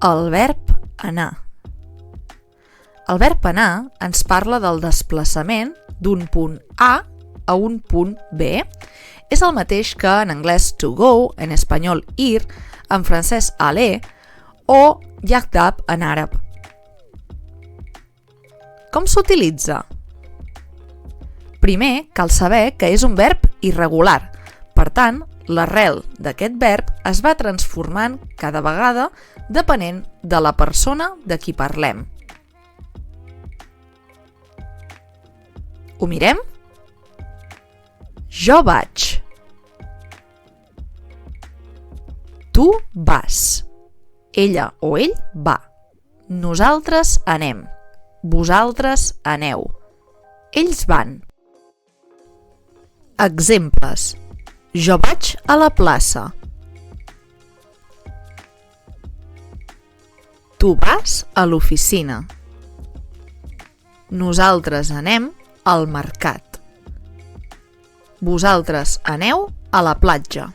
El verb anar. El verb anar ens parla del desplaçament d'un punt A a un punt B. És el mateix que en anglès to go, en espanyol ir, en francès aller o yaghdab en àrab. Com s'utilitza? Primer, cal saber que és un verb irregular. Per tant, l'arrel d'aquest verb es va transformant cada vegada depenent de la persona de qui parlem. Ho mirem? Jo vaig. Tu vas. Ella o ell va. Nosaltres anem. Vosaltres aneu. Ells van. Exemples. Jo vaig a la plaça. Tu vas a l'oficina. Nosaltres anem al mercat. Vosaltres aneu a la platja.